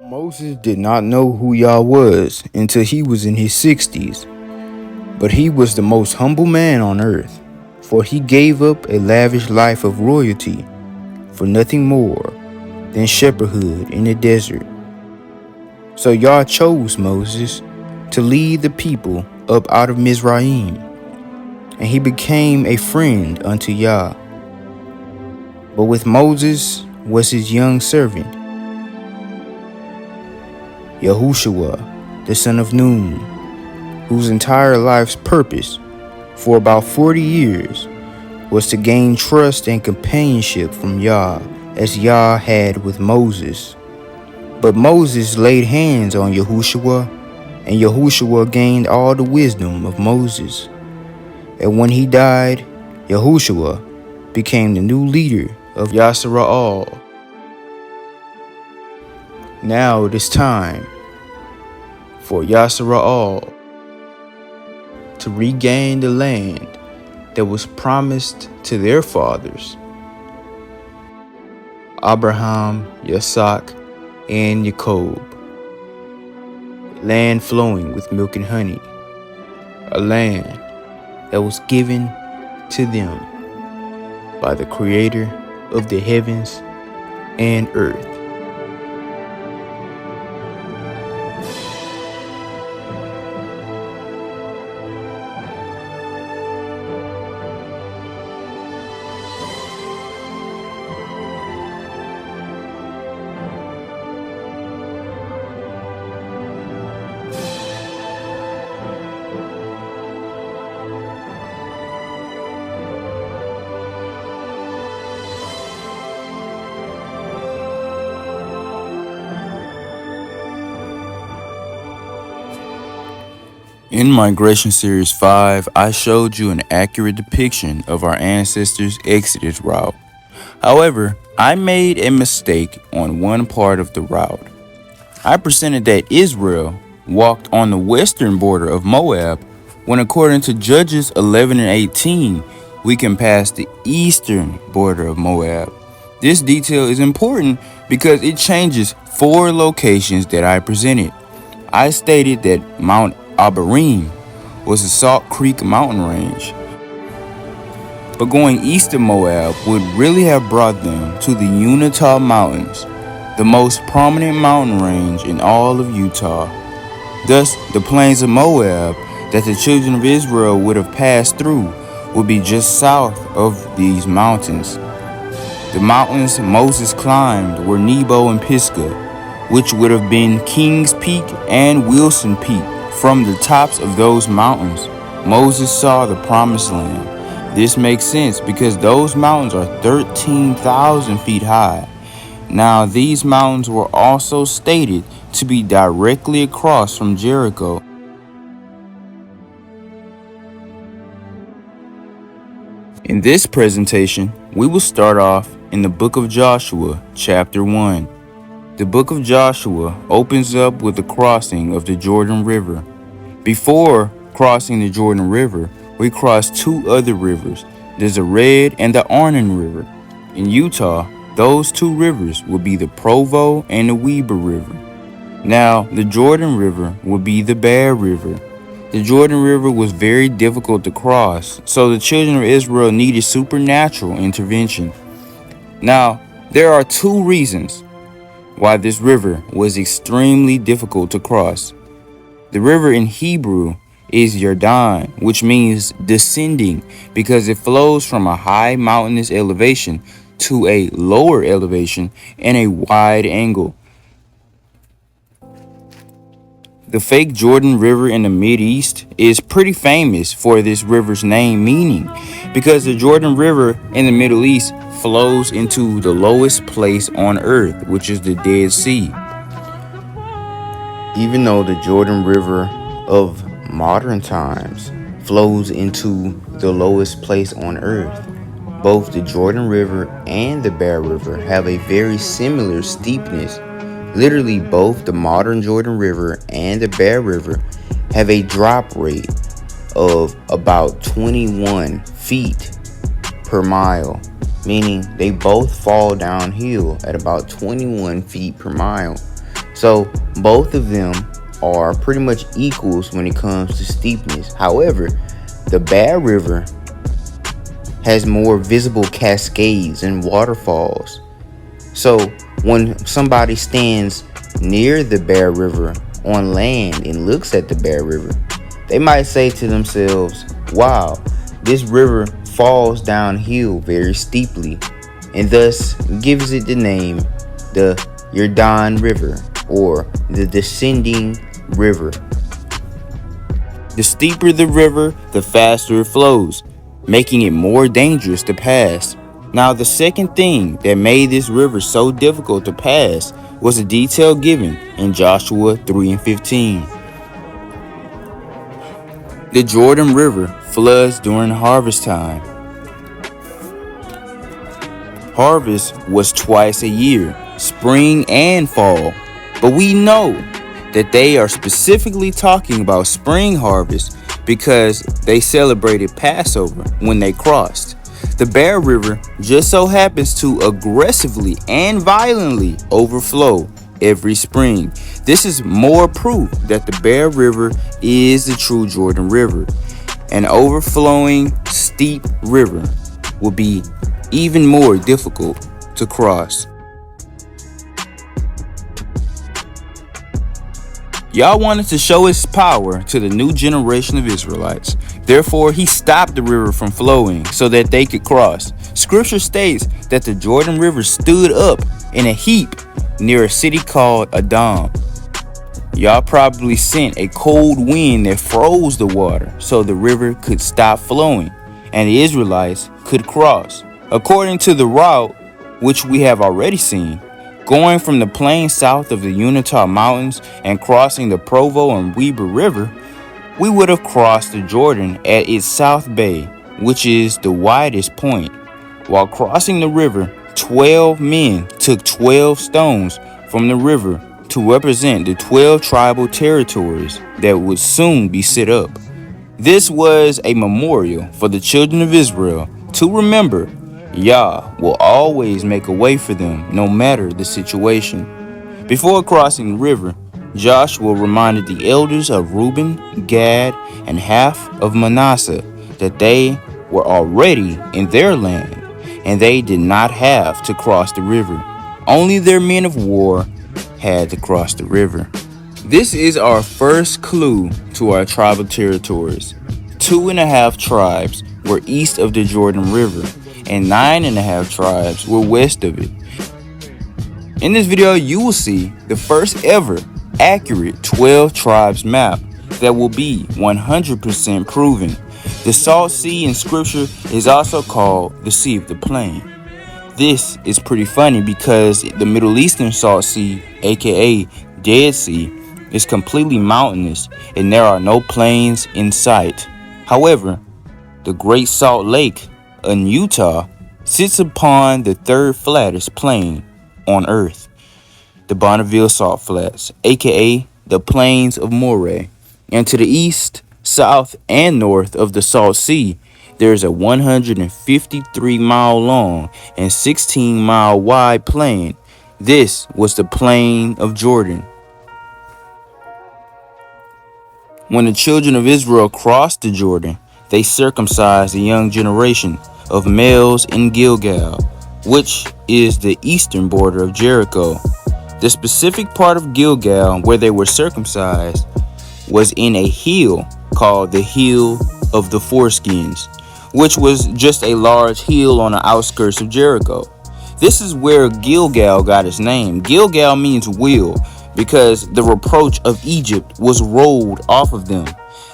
Moses did not know who Yah was until he was in his 60s, but he was the most humble man on earth, for he gave up a lavish life of royalty for nothing more than shepherdhood in the desert. So Yah chose Moses to lead the people up out of Mizraim, and he became a friend unto Yah. But with Moses was his young servant, Yahushua, the son of Nun, whose entire life's purpose for about 40 years was to gain trust and companionship from Yah as Yah had with Moses. But Moses laid hands on Yahushua, and Yahushua gained all the wisdom of Moses. And when he died, Yahushua became the new leader of Yashara'al. Now it is time for Yashara'al to regain the land that was promised to their fathers, Abraham, Yitzhak, and Jacob. Land flowing with milk and honey, a land that was given to them by the Creator of the heavens and earth. In Migration Series 5, I showed you an accurate depiction of our ancestors' Exodus route. However, I made a mistake on one part of the route. I presented that Israel walked on the western border of Moab, when according to Judges 11 and 18, we can pass the eastern border of Moab. This detail is important because it changes 4 locations that I presented. I stated that Mount Abarim was the Salt Creek mountain range, but going east of Moab would really have brought them to the Unitah Mountains, the most prominent mountain range in all of Utah. Thus, the plains of Moab that the children of Israel would have passed through would be just south of these mountains. The mountains Moses climbed were Nebo and Pisgah, which would have been King's Peak and Wilson Peak. From the tops of those mountains, Moses saw the promised land. This makes sense because those mountains are 13,000 feet high. Now, these mountains were also stated to be directly across from Jericho. In this presentation, we will start off in the book of Joshua, chapter 1. The book of Joshua opens up with the crossing of the Jordan River. Before crossing the Jordan River, we cross 2 other rivers, the Zered and the Arnon River. In Utah, those 2 rivers would be the Provo and the Weber River. Now, the Jordan River would be the Bear River. The Jordan River was very difficult to cross, so the children of Israel needed supernatural intervention. Now, there are 2 reasons why this river was extremely difficult to cross. The river in Hebrew is Yardan, which means descending, because it flows from a high mountainous elevation to a lower elevation and a wide angle. The fake Jordan River in the Mideast is pretty famous for this river's name meaning, because the Jordan River in the Middle East flows into the lowest place on earth, which is the Dead Sea. Even though the Jordan River of modern times flows into the lowest place on earth, both the Jordan River and the Bear River have a very similar steepness. Literally, both the modern Jordan River and the Bear River have a drop rate of about 21 feet per mile, meaning they both fall downhill at about 21 feet per mile. So both of them are pretty much equals when it comes to steepness. However, the Bad River has more visible cascades and waterfalls. So when somebody stands near the Bad River on land and looks at the Bad River, they might say to themselves, wow, this river falls downhill very steeply, and thus gives it the name the Jordan River, or the descending river. The steeper the river, the faster it flows, making it more dangerous to pass. Now, the second thing that made this river so difficult to pass was a detail given in Joshua 3:15. The Jordan River floods during harvest time. Harvest was twice a year, spring and fall. But we know that they are specifically talking about spring harvest because they celebrated Passover when they crossed. The Bear River just so happens to aggressively and violently overflow every spring. This is more proof that the Bear River is the true Jordan River. An overflowing, steep river will be even more difficult to cross. Yah wanted to show his power to the new generation of Israelites. Therefore, he stopped the river from flowing so that they could cross. Scripture states that the Jordan River stood up in a heap near a city called Adam. Yah probably sent a cold wind that froze the water so the river could stop flowing and the Israelites could cross. According to the route, which we have already seen, going from the plain south of the Unitah Mountains and crossing the Provo and Weber River, we would have crossed the Jordan at its south bay, which is the widest point. While crossing the river, 12 men took 12 stones from the river to represent the 12 tribal territories that would soon be set up. This was a memorial for the children of Israel to remember Yah will always make a way for them no matter the situation. Before crossing the river, Joshua reminded the elders of Reuben, Gad, and half of Manasseh that they were already in their land and they did not have to cross the river. Only their men of war had to cross the river. This is our first clue to our tribal territories. 2.5 tribes were east of the Jordan River, and 9.5 tribes were west of it. In this video, you will see the first ever accurate 12 tribes map that will be 100% proven. The Salt Sea in scripture is also called the Sea of the Plain. This is pretty funny because the Middle Eastern Salt Sea, aka Dead Sea, is completely mountainous and there are no plains in sight. However, the Great Salt Lake in Utah sits upon the third flattest plain on earth, the Bonneville Salt Flats, aka the Plains of Moray. And to the east, south, and north of the Salt Sea, there's a 153-mile long and 16-mile wide plain. This was the Plain of Jordan. When the children of Israel crossed the Jordan, they circumcised the young generation of males in Gilgal, which is the eastern border of Jericho. The specific part of Gilgal where they were circumcised was in a hill called the Hill of the Foreskins, which was just a large hill on the outskirts of Jericho. This is where Gilgal got its name. Gilgal means wheel because the reproach of Egypt was rolled off of them.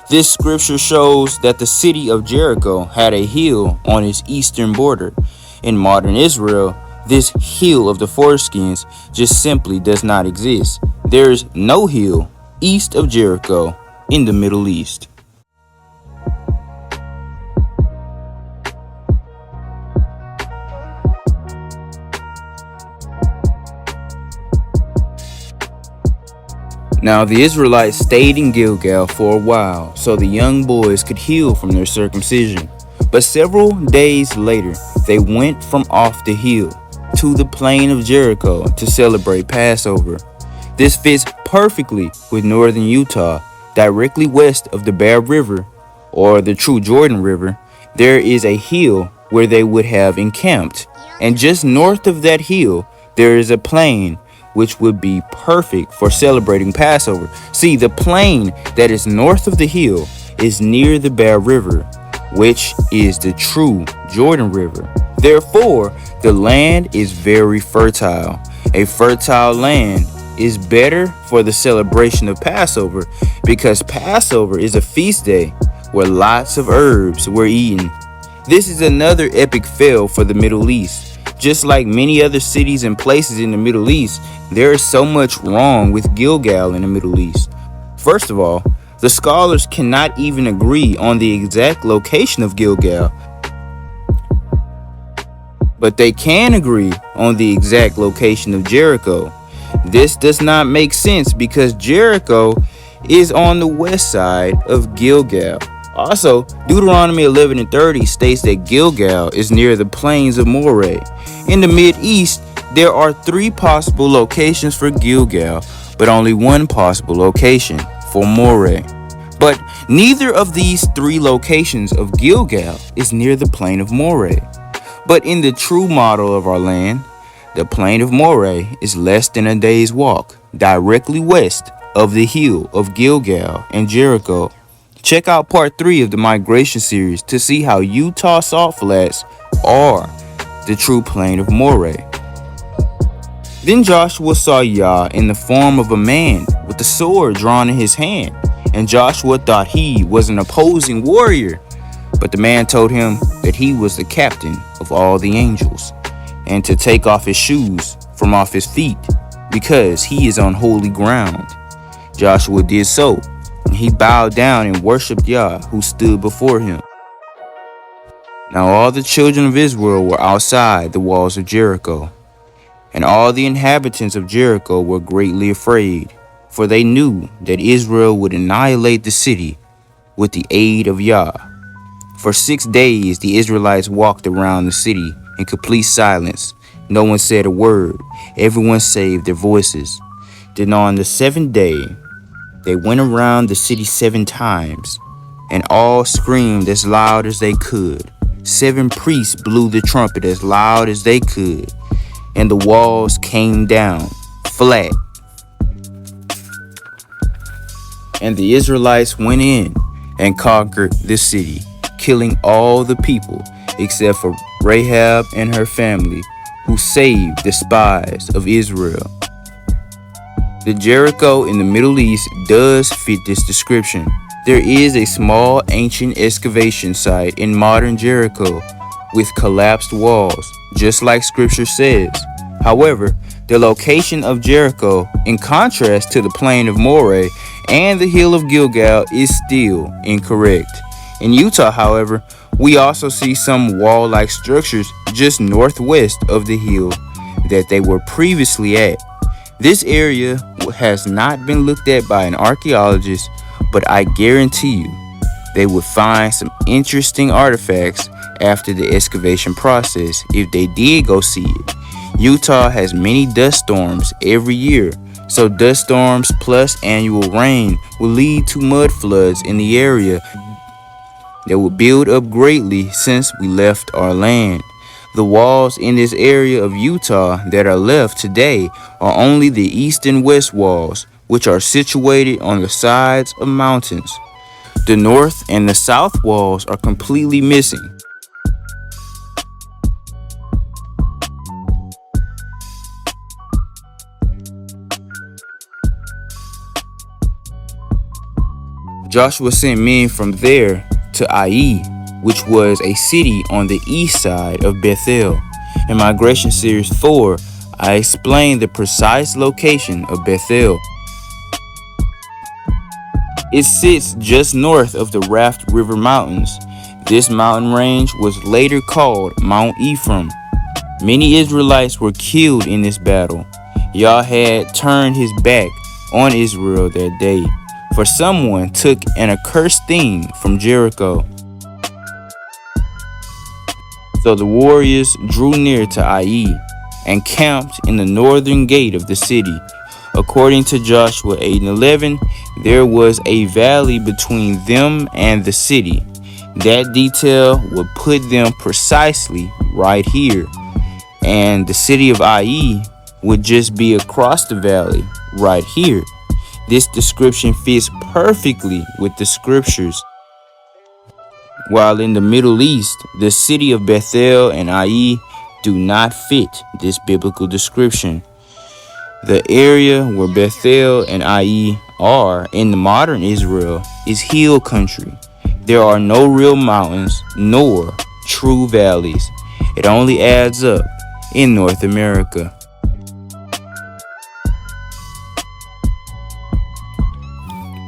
This scripture shows that the city of Jericho had a hill on its eastern border. In modern Israel, this hill of the foreskins just simply does not exist. There is no hill east of Jericho in the Middle East. Now the Israelites stayed in Gilgal for a while so the young boys could heal from their circumcision. But several days later, they went from off the hill to the plain of Jericho to celebrate Passover. This fits perfectly with northern Utah. Directly west of the Bear River, or the true Jordan River, there is a hill where they would have encamped. And just north of that hill, there is a plain which would be perfect for celebrating Passover. See, the plain that is north of the hill is near the Bear River, which is the true Jordan River. Therefore, the land is very fertile. A fertile land is better for the celebration of Passover because Passover is a feast day where lots of herbs were eaten. This is another epic fail for the Middle East. Just like many other cities and places in the Middle East, there is so much wrong with Gilgal in the Middle East. First of all, the scholars cannot even agree on the exact location of Gilgal, but they can agree on the exact location of Jericho. This does not make sense because Jericho is on the west side of Gilgal. Also, Deuteronomy 11:30 states that Gilgal is near the plains of Moreh. In the Mid-East, there are 3 possible locations for Gilgal, but only one possible location for Moreh. But neither of these 3 locations of Gilgal is near the plain of Moreh. But in the true model of our land, the plain of Moreh is less than a day's walk, directly west of the hill of Gilgal and Jericho. Check out part 3 of the migration series to see how Utah salt flats are the true plain of Moreh. Then Joshua saw Yah in the form of a man with a sword drawn in his hand, and Joshua thought he was an opposing warrior. But the man told him that he was the captain of all the angels, and to take off his shoes from off his feet, because he is on holy ground. Joshua did so, and he bowed down and worshipped Yah, who stood before him. Now all the children of Israel were outside the walls of Jericho, and all the inhabitants of Jericho were greatly afraid, for they knew that Israel would annihilate the city with the aid of Yah. For 6 days the Israelites walked around the city in complete silence. No one said a word. Everyone saved their voices. Then on the 7th day, they went around the city 7 times, and all screamed as loud as they could. 7 priests blew the trumpet as loud as they could, and the walls came down flat. And the Israelites went in and conquered the city, killing all the people except for Rahab and her family, who saved the spies of Israel. The Jericho in the Middle East does fit this description. There is a small ancient excavation site in modern Jericho with collapsed walls, just like scripture says. However, the location of Jericho, in contrast to the plain of Moreh and the hill of Gilgal, is still incorrect. In Utah, however, we also see some wall-like structures just northwest of the hill that they were previously at. This area has not been looked at by an archaeologist, but I guarantee you they would find some interesting artifacts after the excavation process if they did go see it. Utah has many dust storms every year, so dust storms plus annual rain will lead to mud floods in the area that will build up greatly since we left our land. The walls in this area of Utah that are left today are only the east and west walls, which are situated on the sides of mountains. The north and the south walls are completely missing. Joshua sent men from there to Ai, which was a city on the east side of Bethel. In Migration Series 4, I explained the precise location of Bethel. It sits just north of the Raft River Mountains. This mountain range was later called Mount Ephraim. Many Israelites were killed in this battle. Yah had turned his back on Israel that day, for someone took an accursed thing from Jericho. So the warriors drew near to Ai and camped in the northern gate of the city. According to Joshua 8 and 11, there was a valley between them and the city. That detail would put them precisely right here. And the city of Ai would just be across the valley right here. This description fits perfectly with the scriptures. While in the Middle East, the city of Bethel and Ai do not fit this biblical description. The area where Bethel and Ai are in the modern Israel is hill country. There are no real mountains nor true valleys. It only adds up in North America.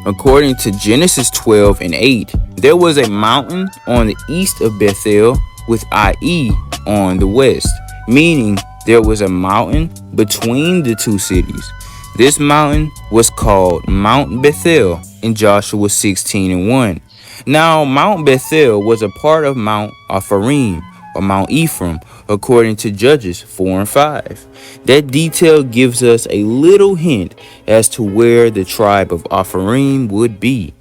According to Genesis 12 and 8, there was a mountain on the east of Bethel with Ai on the west, meaning there was a mountain between the two cities. This mountain was called Mount Bethel in Joshua 16 and 1. Now, Mount Bethel was a part of Mount Ephraim or Mount Ephraim, according to Judges 4 and 5. That detail gives us a little hint as to where the tribe of Ephraim would be.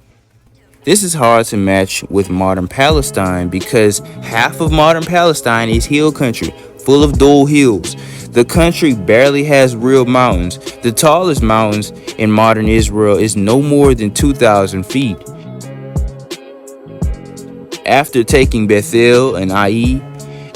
This is hard to match with modern Palestine because half of modern Palestine is hill country, full of dull hills. The country barely has real mountains. The tallest mountains in modern Israel is no more than 2,000 feet. After taking Bethel and Ai,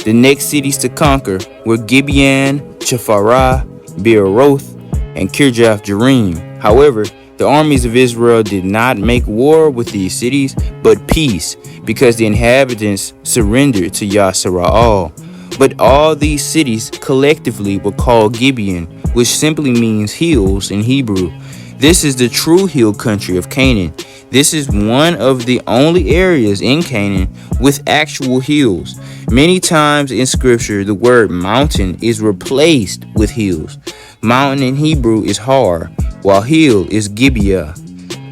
the next cities to conquer were Gibeon, Chephirah, Beeroth, and Kirjath Jearim. However, the armies of Israel did not make war with these cities, but peace, because the inhabitants surrendered to Yashara'al. But all these cities collectively were called Gibeon, which simply means hills in Hebrew. This is the true hill country of Canaan. This is one of the only areas in Canaan with actual hills. Many times in scripture, the word mountain is replaced with hills. Mountain in Hebrew is Har, while hill is Gibeah.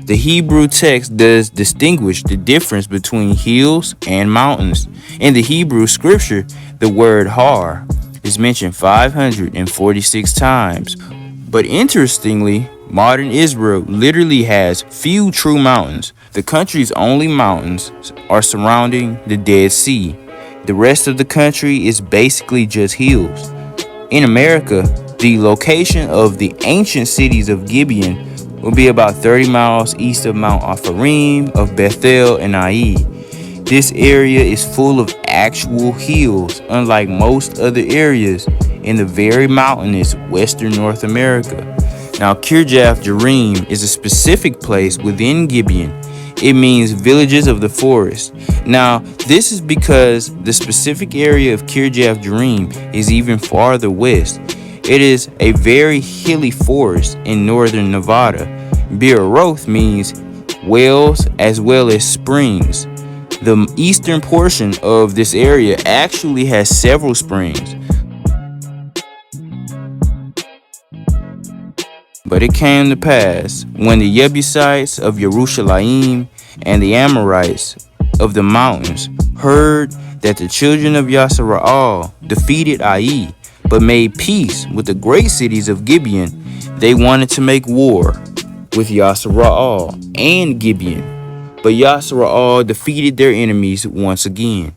The Hebrew text does distinguish the difference between hills and mountains. In the Hebrew scripture, the word Har is mentioned 546 times. But interestingly, modern Israel literally has few true mountains. The country's only mountains are surrounding the Dead Sea. The rest of the country is basically just hills. In America, the location of the ancient cities of Gibeon will be about 30 miles east of Mount Ephraim, of Bethel, and Ai. This area is full of actual hills, unlike most other areas in the very mountainous western North America. Now, Kirjath Jearim is a specific place within Gibeon. It means villages of the forest. Now, this is because the specific area of Kirjath Jearim is even farther west. It is a very hilly forest in northern Nevada. Beeroth means wells as well as springs. The eastern portion of this area actually has several springs. But it came to pass, when the Jebusites of Jerusalem and the Amorites of the mountains heard that the children of Yashara'al defeated Ai, but made peace with the great cities of Gibeon, they wanted to make war with Yashara'al and Gibeon. But Yashara'al defeated their enemies once again.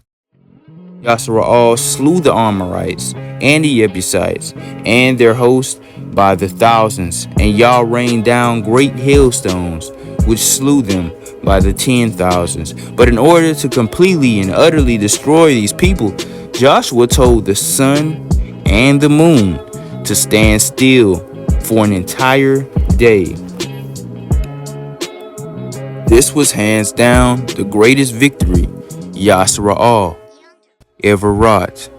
Yashara'al slew the Amorites and the Jebusites and their host by the thousands, and Yah rained down great hailstones, which slew them by the 10,000s. But in order to completely and utterly destroy these people, Joshua told the sun and the moon to stand still for an entire day. This was hands down the greatest victory Yashara'al ever wrought.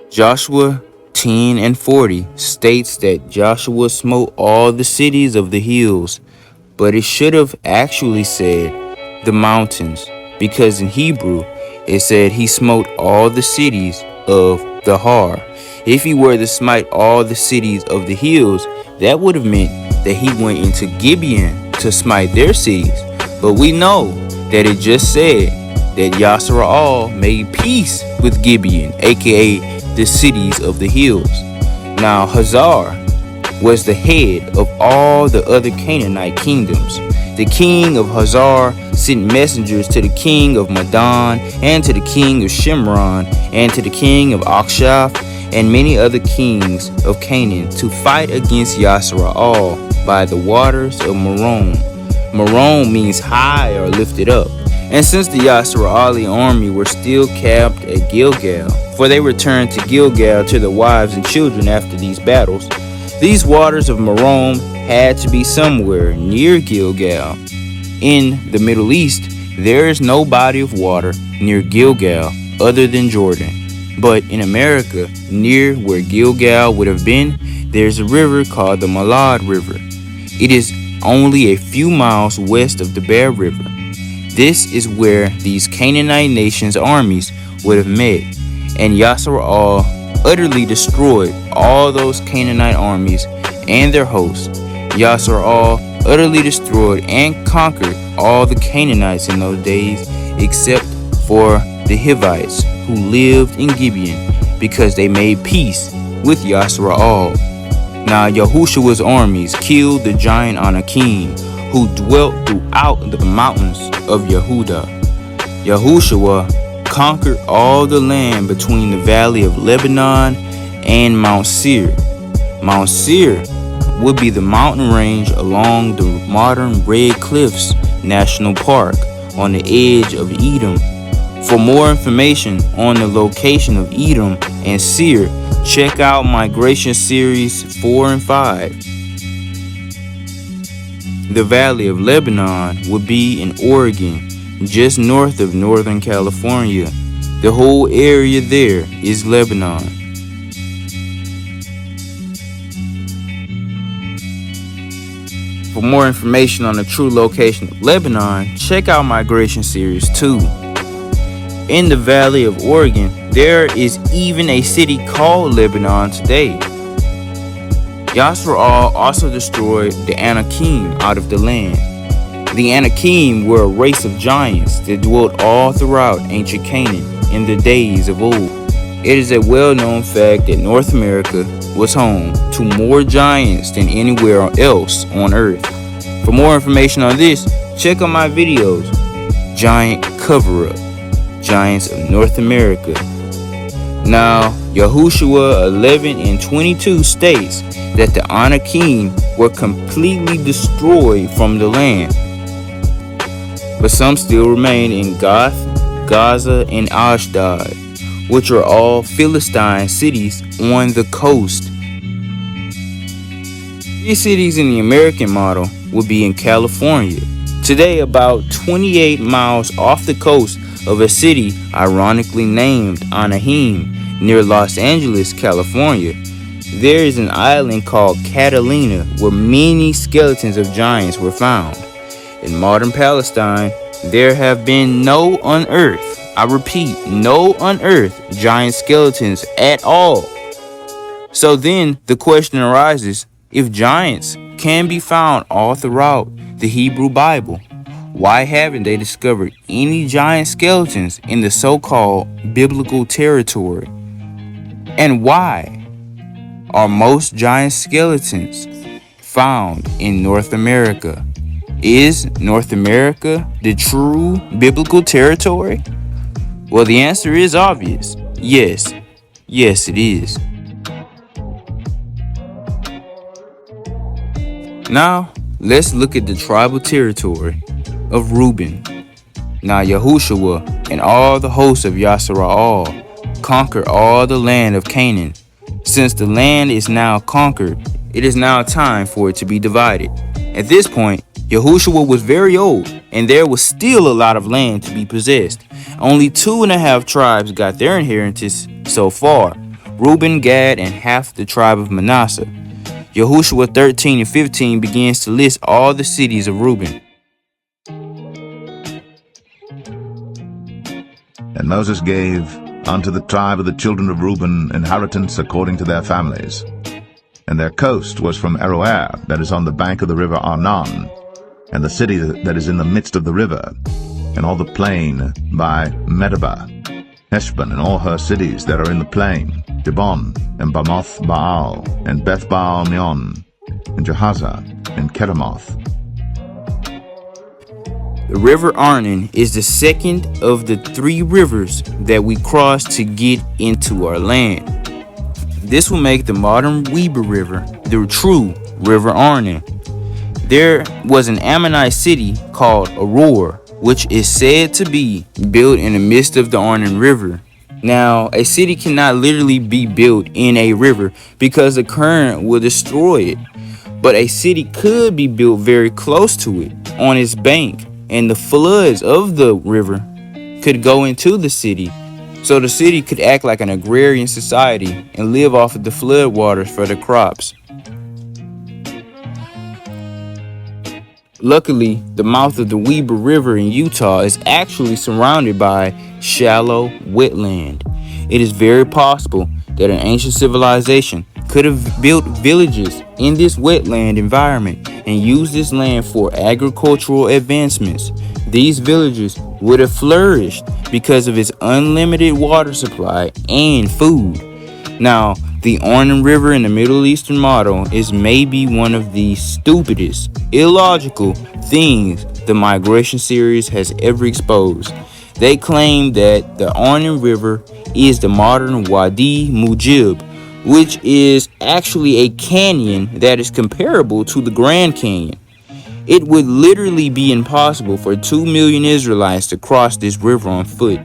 Joshua 10 and 40 states that Joshua smote all the cities of the hills, but it should have actually said the mountains, because in Hebrew it said he smote all the cities of the Har. If he were to smite all the cities of the hills, that would have meant that he went into Gibeon to smite their cities. But we know that it just said that Yashara'al made peace with Gibeon, aka the cities of the hills. Now, Hazar was the head of all the other Canaanite kingdoms. The king of Hazar sent messengers to the king of Madon, and to the king of Shimron, and to the king of Akshaph, and many other kings of Canaan, to fight against Yasra'al by the waters of Merom. Merom means high or lifted up. And since the Yasra'ali army were still camped at Gilgal, for they returned to Gilgal to their wives and children after these battles, these waters of Merom had to be somewhere near Gilgal. In the Middle East, there is no body of water near Gilgal other than Jordan. But in America, near where Gilgal would have been, there's a river called the Malad River. It is only a few miles west of the Bear River. This is where these Canaanite nations' armies would have met, and Yasra'al utterly destroyed all those Canaanite armies and their hosts. Yasra'al utterly destroyed and conquered all the Canaanites in those days, except for the Hivites who lived in Gibeon, because they made peace with Yasra'al. Now Yahushua's armies killed the giant Anakim, who dwelt throughout the mountains of Yehuda. Yahushua conquered all the land between the valley of Lebanon and Mount Seir. Mount Seir would be the mountain range along the modern Red Cliffs National Park on the edge of Edom. For more information on the location of Edom and Seir, check out Migration Series 4 and 5. The Valley of Lebanon would be in Oregon, just north of Northern California. The whole area there is Lebanon. For more information on the true location of Lebanon, check out Migration Series 2. In the Valley of Oregon, there is even a city called Lebanon today. Yasra'al also destroyed the Anakim out of the land. The Anakim were a race of giants that dwelt all throughout ancient Canaan in the days of old. It is a well-known fact that North America was home to more giants than anywhere else on earth. For more information on this, check out my videos, Giant Cover-Up, Giants of North America. Now, Yahushua 11 and 22 states that the Anakim were completely destroyed from the land. But some still remain in Gath, Gaza, and Ashdod, which are all Philistine cities on the coast. These cities in the American model would be in California. Today, about 28 miles off the coast of a city ironically named Anaheim near Los Angeles, California, there is an island called Catalina where many skeletons of giants were found. In modern Palestine, there have been no unearthed, I repeat, no unearthed giant skeletons at all. So then the question arises, if giants can be found all throughout the Hebrew Bible, why haven't they discovered any giant skeletons in the so-called biblical territory? And why are most giant skeletons found in North America? Is North America the true biblical territory? Well, the answer is obvious. Yes. Yes, it is. Now, let's look at the tribal territory of Reuben. Now, Yahushua and all the hosts of Yasra'al conquered all the land of Canaan. Since the land is now conquered, it is now time for it to be divided. At this point, Yahushua was very old, and there was still a lot of land to be possessed. Only 2.5 tribes got their inheritance so far, Reuben, Gad, and half the tribe of Manasseh. Yahushua 13 and 15 begins to list all the cities of Reuben. And Moses gave unto the tribe of the children of Reuben inheritance according to their families. And their coast was from Aroer, that is on the bank of the river Arnon, and the city that is in the midst of the river, and all the plain by Medeba, Heshbon and all her cities that are in the plain, Dibon, and Bamoth Baal, and Beth Baal Meon, and Jahaziah, and Kedemoth. The river Arnon is the second of the 3 rivers that we crossed to get into our land. This will make the modern Weber River the true River Arnon. There was an Ammonite city called Aurora, which is said to be built in the midst of the Arnon River. Now, a city cannot literally be built in a river because the current will destroy it. But a city could be built very close to it, on its bank, and the floods of the river could go into the city. So the city could act like an agrarian society and live off of the flood waters for the crops. Luckily, the mouth of the Weber River in Utah is actually surrounded by shallow wetland. It is very possible that an ancient civilization could have built villages in this wetland environment and used this land for agricultural advancements. These villages would have flourished because of its unlimited water supply and food. Now, the Arnon River in the Middle Eastern model is maybe one of the stupidest, illogical things the migration series has ever exposed. They claim that the Arnon River is the modern Wadi Mujib, which is actually a canyon that is comparable to the Grand Canyon. It would literally be impossible for 2 million Israelites to cross this river on foot.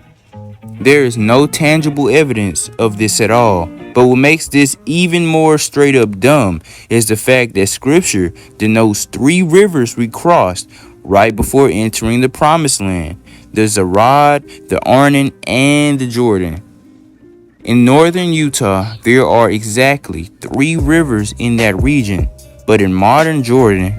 There is no tangible evidence of this at all, but what makes this even more straight up dumb is the fact that scripture denotes 3 rivers we crossed right before entering the promised land: the Zarad, the Arnon, and the Jordan. In northern Utah, there are exactly 3 rivers in that region, but in modern Jordan,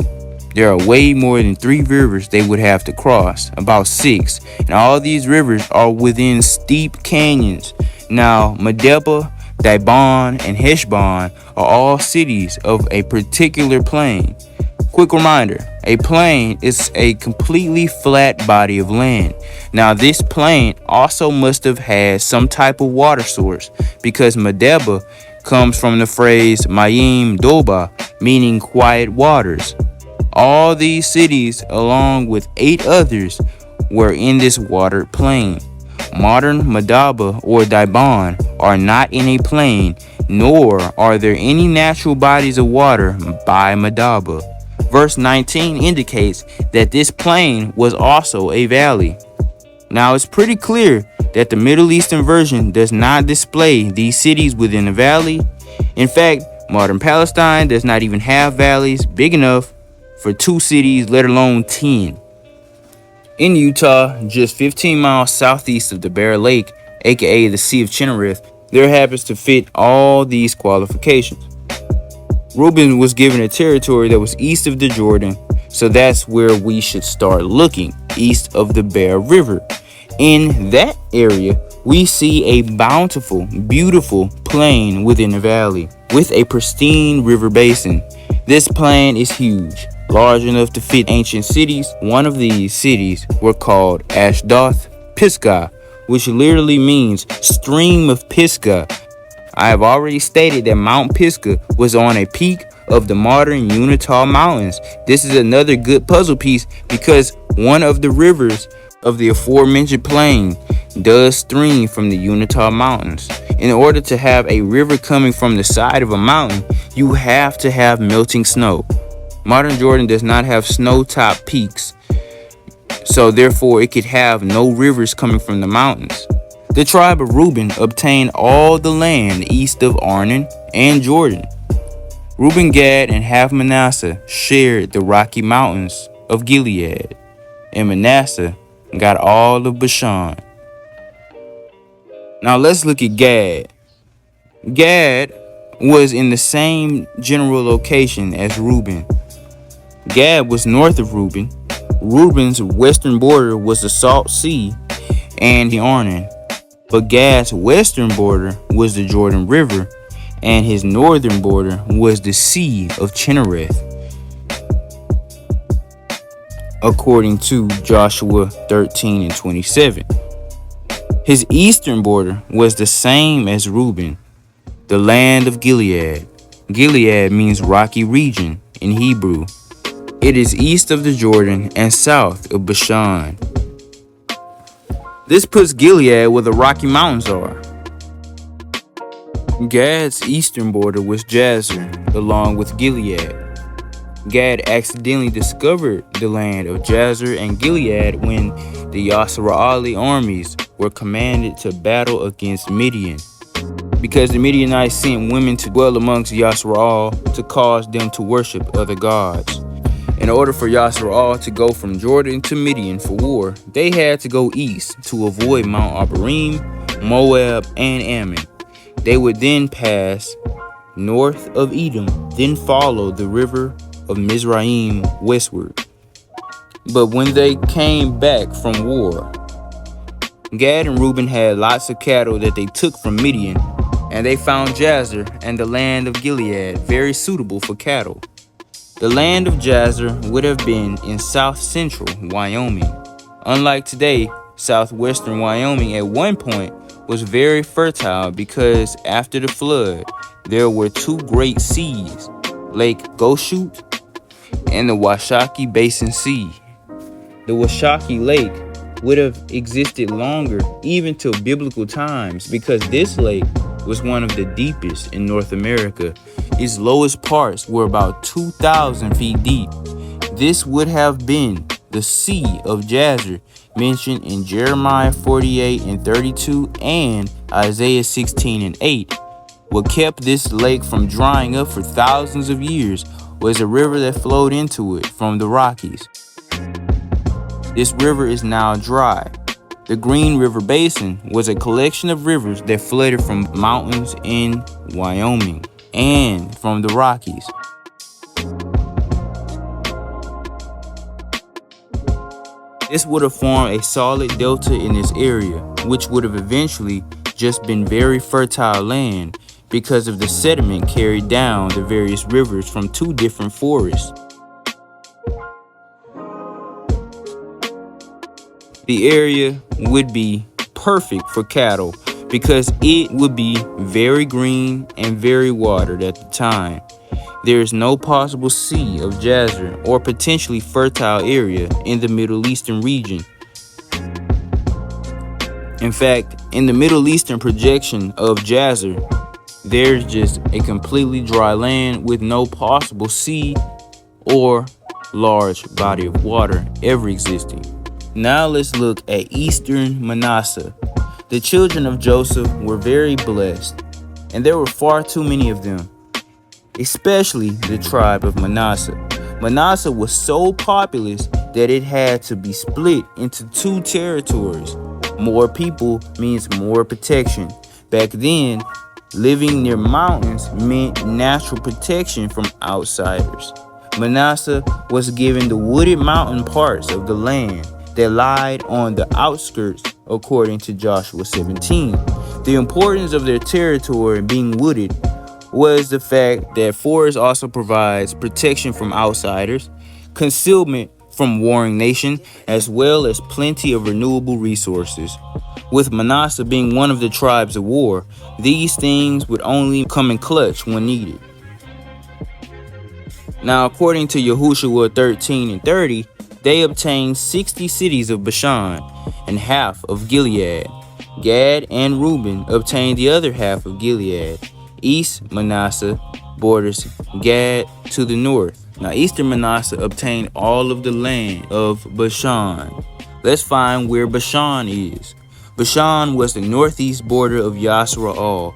there are way more than 3 rivers they would have to cross, about 6, and all these rivers are within steep canyons. Now, Medeba, Dibon, and Heshbon are all cities of a particular plain. Quick reminder, a plain is a completely flat body of land. Now, this plain also must have had some type of water source, because Medeba comes from the phrase Mayim Doba, meaning quiet waters. All these cities, along with 8 others, were in this watered plain. Modern Medeba or Dibon are not in a plain, nor are there any natural bodies of water by Medeba. Verse 19 indicates that this plain was also a valley. Now, it's pretty clear that the Middle Eastern version does not display these cities within a valley. In fact, modern Palestine does not even have valleys big enough for 2 cities, let alone 10. In Utah, just 15 miles southeast of the Bear Lake, aka the Sea of Chinnereth, there happens to fit all these qualifications. Reuben was given a territory that was east of the Jordan, so that's where we should start looking, east of the Bear River. In that area, we see a bountiful, beautiful plain within a valley with a pristine river basin. This plain is huge, large enough to fit ancient cities. One of these cities were called Ashdoth Pisgah, which literally means stream of Pisgah. I have already stated that Mount Pisgah was on a peak of the modern Utah Mountains. This is another good puzzle piece because one of the rivers of the aforementioned plain does stream from the Utah Mountains. In order to have a river coming from the side of a mountain, you have to have melting snow. Modern Jordan does not have snow-topped peaks, so therefore it could have no rivers coming from the mountains. The tribe of Reuben obtained all the land east of Arnon and Jordan. Reuben, Gad, and half Manasseh shared the rocky mountains of Gilead, and Manasseh got all of Bashan. Now let's look at Gad. Gad was in the same general location as Reuben. Gad was north of Reuben. Reuben's western border was the Salt Sea and the Arnon, but Gad's western border was the Jordan River, and his northern border was the Sea of Chinnereth, according to Joshua 13 and 27. His eastern border was the same as Reuben, the land of Gilead. Gilead means rocky region in Hebrew. It is east of the Jordan and south of Bashan. This puts Gilead where the Rocky Mountains are. Gad's eastern border was Jazer, along with Gilead. Gad accidentally discovered the land of Jazer and Gilead when the Yasser-Ali armies were commanded to battle against Midian, because the Midianites sent women to dwell amongst Yasser-al to cause them to worship other gods. In order for Yasser-al to go from Jordan to Midian for war, they had to go east to avoid Mount Abarim, Moab, and Ammon. They would then pass north of Edom, then follow the river of Mizraim westward. But when they came back from war, Gad and Reuben had lots of cattle that they took from Midian, and they found Jazer and the land of Gilead very suitable for cattle. The land of Jazer would have been in south-central Wyoming. Unlike today, southwestern Wyoming at one point was very fertile because after the flood, there were two great seas, Lake Goshute and the Washakie Basin Sea. The Washakie Lake would have existed longer, even till biblical times, because this lake was one of the deepest in North America. Its lowest parts were about 2,000 feet deep. This would have been the Sea of Jazer, mentioned in Jeremiah 48 and 32 and Isaiah 16 and 8. What kept this lake from drying up for thousands of years was a river that flowed into it from the Rockies. This river is now dry. The Green River Basin was a collection of rivers that flooded from mountains in Wyoming and from the Rockies. This would have formed a solid delta in this area, which would have eventually just been very fertile land because of the sediment carried down the various rivers from two different forests. The area would be perfect for cattle because it would be very green and very watered at the time. There is no possible Sea of Jazer or potentially fertile area in the Middle Eastern region. In fact, in the Middle Eastern projection of Jazer, there's just a completely dry land with no possible sea or large body of water ever existing. Now let's look at Eastern Manasseh. The children of Joseph were very blessed, and there were far too many of them, especially the tribe of Manasseh. Manasseh was so populous that it had to be split into two territories. More people means more protection. Back then, living near mountains meant natural protection from outsiders. Manasseh was given the wooded mountain parts of the land that lied on the outskirts, according to Joshua 17. The importance of their territory being wooded was the fact that forest also provides protection from outsiders, concealment from warring nations, as well as plenty of renewable resources. With Manasseh being one of the tribes of war, these things would only come in clutch when needed. Now, according to Yahushua 13 and 30, they obtained 60 cities of Bashan and half of Gilead. Gad and Reuben obtained the other half of Gilead. East Manasseh borders Gad to the north. Now, Eastern Manasseh obtained all of the land of Bashan. Let's find where Bashan is. Bashan was the northeast border of Yasser-al.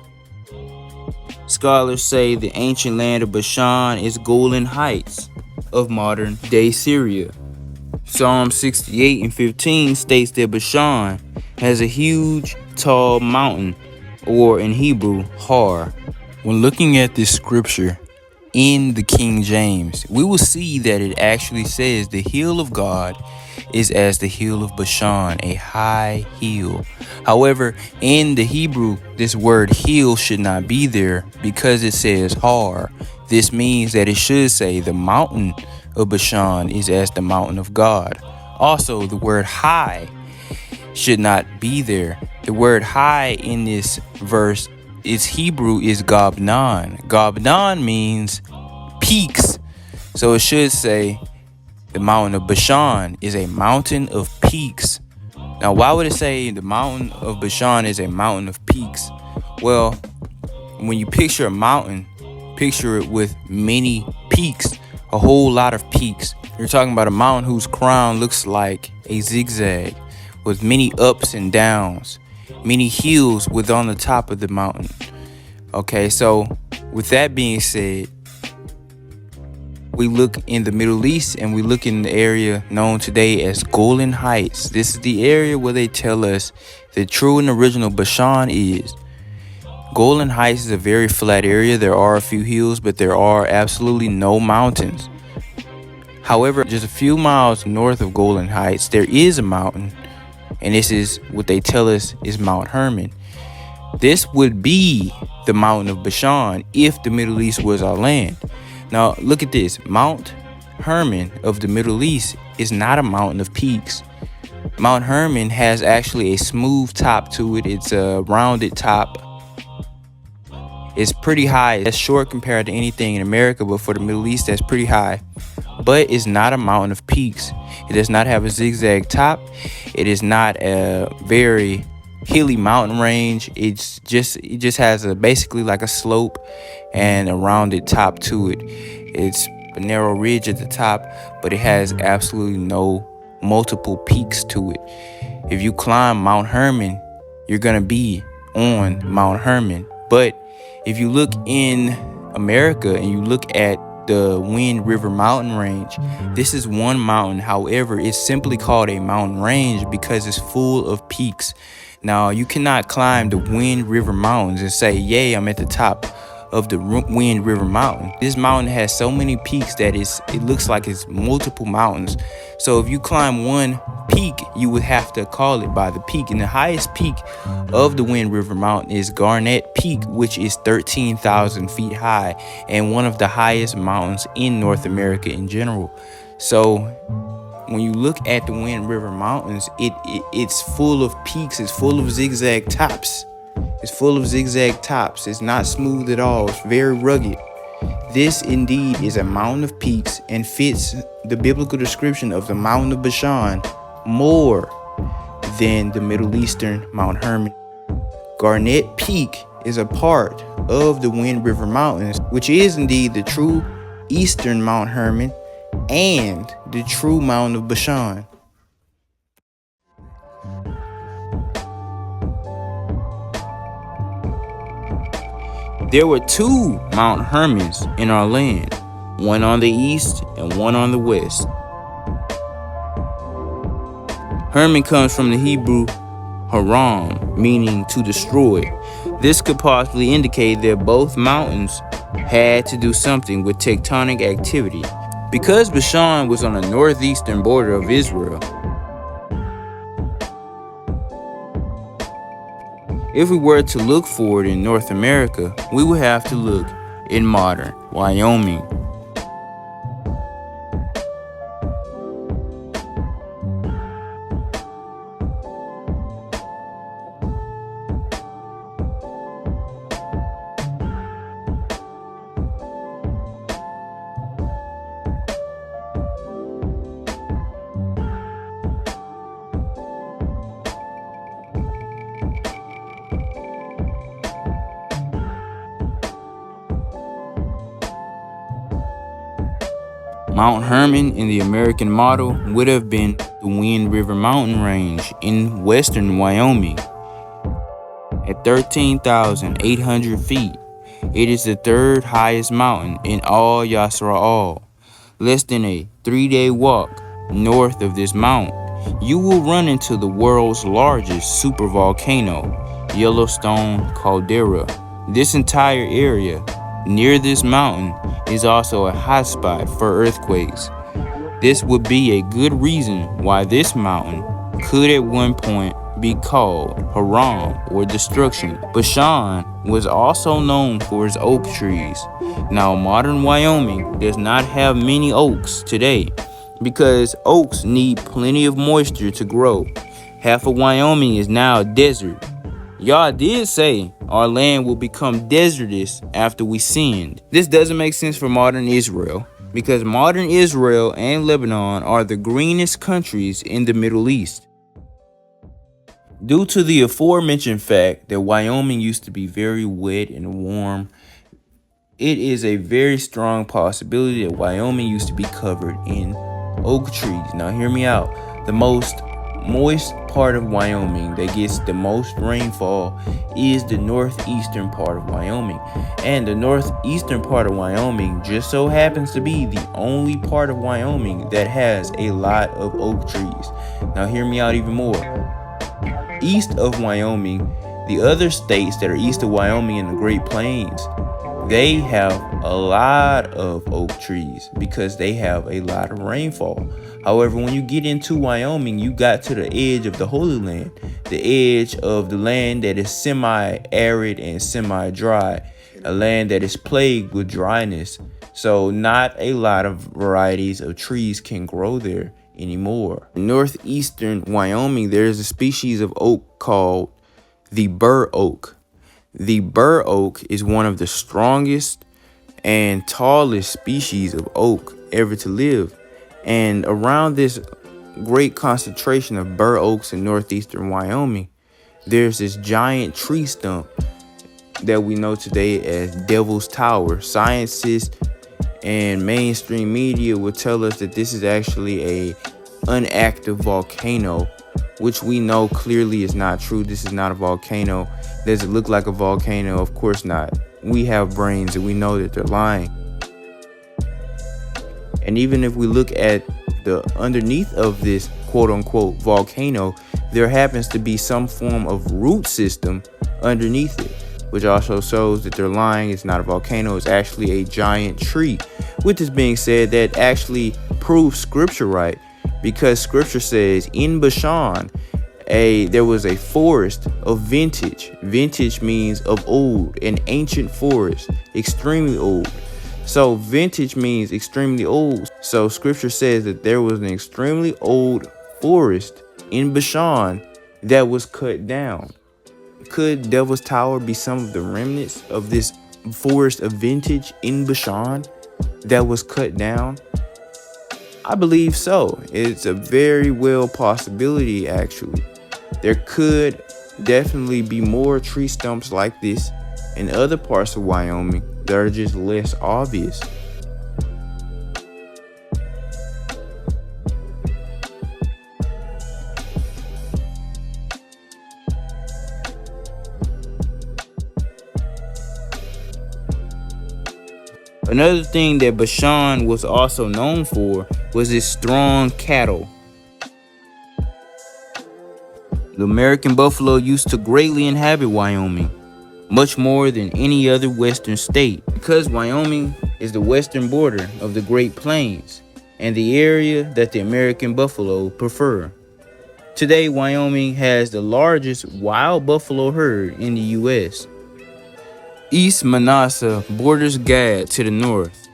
Scholars say the ancient land of Bashan is Golan Heights of modern-day Syria. Psalm 68 and 15 states that Bashan has a huge, tall mountain, or in Hebrew, Har. When looking at this scripture in the King James, we will see that it actually says the hill of God is as the hill of Bashan, a high hill. However, in the Hebrew, this word hill should not be there because it says Har. This means that it should say the mountain of Bashan is as the mountain of God. Also, the word high should not be there. The word high in this verse, its Hebrew is Gabnan. Gabnan means peaks. So it should say the mountain of Bashan is a mountain of peaks. Now, why would it say the mountain of Bashan is a mountain of peaks? Well, when you picture a mountain, picture it with many peaks, a whole lot of peaks. You're talking about a mountain whose crown looks like a zigzag with many ups and downs, many hills with on the top of the mountain. Okay, so with that being said, we look in the Middle East and we look in the area known today as Golan Heights. This is the area where they tell us the true and original Bashan is. Golan Heights is a very flat area. There are a few hills, but there are absolutely no mountains. However, just a few miles north of Golan Heights, there is a mountain, and this is what they tell us is Mount Hermon. This would be the mountain of Bashan if the Middle East was our land. Now, look at this. Mount Hermon of the Middle East is not a mountain of peaks. Mount Hermon has actually a smooth top to it. It's a rounded top. It's pretty high. That's short compared to anything in America, but for the Middle East, that's pretty high. But it's not a mountain of peaks. It does not have a zigzag top. It is not a very hilly mountain range. It just has basically like a slope and a rounded top to it. It's a narrow ridge at the top, but it has absolutely no multiple peaks to it. If you climb Mount Hermon, you're gonna be on Mount Hermon. But if you look in America and you look at the Wind River mountain range, this is one mountain. However, it's simply called a mountain range because it's full of peaks. Now, you cannot climb the Wind River mountains and say, yay, I'm at the top of the Wind River mountain. This mountain has so many peaks that it looks like it's multiple mountains. So if you climb one peak, you would have to call it by the peak. And the highest peak of the Wind River mountain is Garnett Peak, which is 13,000 feet high and one of the highest mountains in North America in general. So when you look at the Wind River mountains, it's full of peaks. It's full of zigzag tops. It's full of zigzag tops. It's not smooth at all. It's very rugged. This indeed is a mountain of peaks and fits the biblical description of the mountain of Bashan more than the Middle Eastern Mount Hermon. Garnett Peak is a part of the Wind River Mountains, which is indeed the true eastern Mount Hermon and the true mountain of Bashan. There were two Mount Hermons in our land, one on the east and one on the west. Hermon comes from the Hebrew haram, meaning to destroy. This could possibly indicate that both mountains had to do something with tectonic activity. Because Bashan was on the northeastern border of Israel, if we were to look for it in North America, we would have to look in modern Wyoming. Mount Hermon in the American model would have been the Wind River mountain range in western Wyoming. At 13,800 feet, it is the third highest mountain in all Yasra'al. Less than a 3-day walk north of this mountain, you will run into the world's largest supervolcano, Yellowstone Caldera. This entire area near this mountain is also a hotspot for earthquakes. This would be a good reason why this mountain could at one point be called Haram or destruction. Bashan was also known for its oak trees. Now, modern Wyoming does not have many oaks today because oaks need plenty of moisture to grow. Half of Wyoming is now desert. Yah did say our land will become desertous after we sinned. This doesn't make sense for modern Israel. because modern Israel and Lebanon are the greenest countries in the Middle East. Due to the aforementioned fact that Wyoming used to be very wet and warm, it is a very strong possibility that Wyoming used to be covered in oak trees. Now hear me out. The most moist part of Wyoming that gets the most rainfall is the northeastern part of Wyoming. And the northeastern part of Wyoming just so happens to be the only part of Wyoming that has a lot of oak trees. Now hear me out even more. East of Wyoming, the other states that are east of Wyoming in the Great Plains, they have a lot of oak trees because they have a lot of rainfall. However, when you get into Wyoming, you got to the edge of the Holy Land, the edge of the land that is semi-arid and semi-dry, a land that is plagued with dryness. So not a lot of varieties of trees can grow there anymore. In northeastern Wyoming, there's a species of oak called the bur oak. The bur oak is one of the strongest and tallest species of oak ever to live. And around this great concentration of bur oaks in northeastern Wyoming, there's this giant tree stump that we know today as Devil's Tower. Scientists and mainstream media will tell us that this is actually a inactive volcano, which we know clearly is not true. This is not a volcano. Does it look like a volcano? Of course not. We have brains and we know that they're lying. And even if we look at the underneath of this quote unquote volcano, there happens to be some form of root system underneath it, which also shows that they're lying. It's not a volcano. It's actually a giant tree. With this being said, that actually proves scripture right, because scripture says in Bashan, there was a forest of vintage. Vintage means of old, an ancient forest, extremely old. So vintage means extremely old. So scripture says that there was an extremely old forest in Bashan that was cut down. Could Devil's Tower be some of the remnants of this forest of vintage in Bashan that was cut down? I believe so. It's a very well possibility, actually. There could definitely be more tree stumps like this in other parts of Wyoming that are just less obvious. Another thing that Bashan was also known for was its strong cattle. The American buffalo used to greatly inhabit Wyoming, much more than any other western state, because Wyoming is the western border of the Great Plains and the area that the American buffalo prefer. Today, Wyoming has the largest wild buffalo herd in the U.S. East Manasseh borders Gad to the north.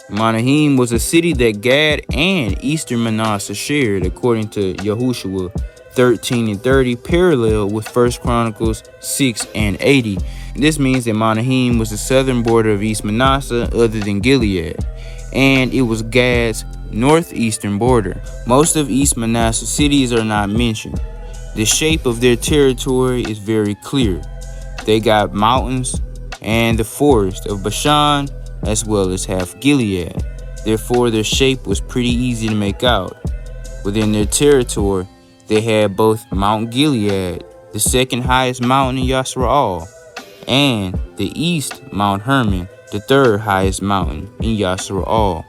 Manasseh was a city that Gad and eastern Manasseh shared, according to Yahushua 13 and 30, parallel with 1 Chronicles 6 and 80. This means that Manasseh was the southern border of East Manasseh other than Gilead, and it was Gad's northeastern border. Most of East Manasseh cities are not mentioned. The shape of their territory is very clear. They got mountains and the forest of Bashan, as well as half Gilead. Therefore, their shape was pretty easy to make out. Within their territory, they had both Mount Gilead, the second highest mountain in Yasra'al, and the east Mount Hermon, the third highest mountain in Yasra'al.